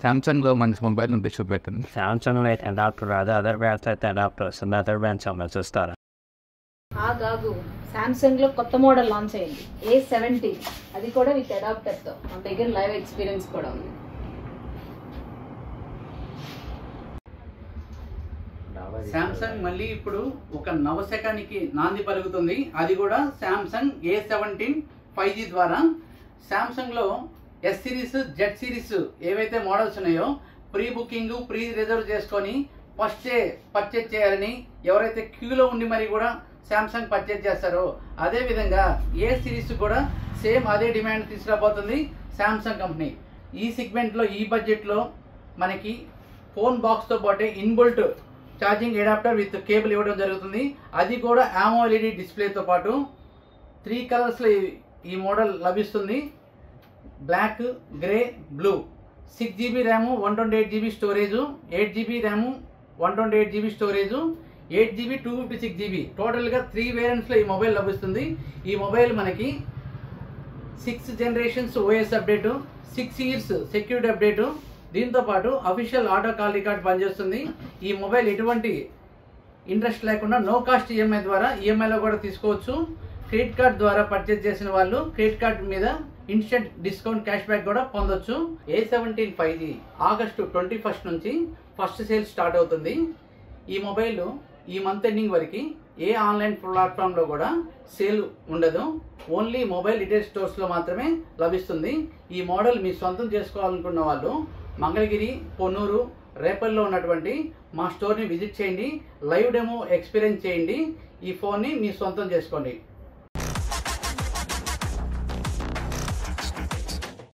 సామ్సంగ్లో మంచి మొబైల్ ఉంటే చూపెట్టండి. సామ్సంగ్లో అయితే అడాప్టర్ రాదు, అదర్ బ్రాండ్స్ అయితే అడాప్టర్ వస్తుంది. అదర్ బ్రాండ్స్ అమ్మ చూస్తారా? కాదు, సామ్సంగ్ లో కొత్త మోడల్ లాంచ్ అయింది A17, అది కూడా విత్ అడాప్టర్ తో. మన దగ్గర లైవ్ ఎక్స్పీరియన్స్ కూడా ఉంది. సామ్సంగ్ మళ్ళీ ఇప్పుడు ఒక నవశకానికి నాంది పలుకుతుంది. అది కూడా సామ్సంగ్ A17 5G ద్వారా. సామ్సంగ్ లో S సిరీస్, Z సిరీస్ ఏవైతే మోడల్స్ ఉన్నాయో ప్రీ బుకింగ్, ప్రీ రిజర్వ్ చేసుకొని ఫస్ట్ పర్చేజ్ చేయాలని ఎవరైతే క్యూలో ఉండి మరి కూడా సామ్సంగ్ పర్చేజ్ చేస్తారో, అదే విధంగా ఏ సిరీస్ కూడా సేమ్ అదే డిమాండ్ తీసుకురాబోతుంది సామ్సంగ్ కంపెనీ. ఈ సెగ్మెంట్లో, ఈ బడ్జెట్లో మనకి ఫోన్ బాక్స్తో పాటే inbuilt charging adapter with cable ఇవ్వడం జరుగుతుంది. అది కూడా AMOLED డిస్ప్లేతో పాటు 3 కలర్స్లో ఈ మోడల్ లభిస్తుంది. Black, grey, blue. 6GB RAM, 128GB storage, 8GB RAM, 128GB storage, 8GB 256GB. టోటల్గా 3 వేరియంట్స్లో ఈ మొబైల్ లభిస్తుంది. ఈ మొబైల్ మనకి 6 generations OS update, 6 years security update, దీంతో పాటు అఫీషియల్ ఆటో కాల్ రికార్డ్ పనిచేస్తుంది. ఈ మొబైల్ ఎటువంటి ఇంట్రెస్ట్ లేకుండా నో కాస్ట్ ఈఎంఐ ద్వారా ఈఎంఐలో కూడా తీసుకోవచ్చు. క్రెడిట్ కార్డ్ ద్వారా పర్చేజ్ చేసిన వాళ్ళు క్రెడిట్ కార్డ్ మీద ఇన్స్టెంట్ డిస్కౌంట్ క్యాష్ బ్యాక్ కూడా పొందొచ్చు. A17 5G ఆగస్టు 21 నుంచి ఫస్ట్ సేల్ స్టార్ట్ అవుతుంది. ఈ మొబైల్ ఈ మంత్ ఎండింగ్ వరకు ఏ ఆన్లైన్ ప్లాట్ఫామ్లో కూడా సేల్ ఉండదు. ఓన్లీ మొబైల్ రిటైల్ స్టోర్స్లో మాత్రమే లభిస్తుంది. ఈ మోడల్ మీ సొంతం చేసుకోవాలనుకున్న వాళ్ళు మంగళగిరి, పొన్నూరు, రేపల్లో ఉన్నటువంటి మా స్టోర్ని విజిట్ చేయండి. లైవ్ డెమో ఎక్స్పీరియన్స్ చేయండి. ఈ ఫోన్ని మీ సొంతం చేసుకోండి.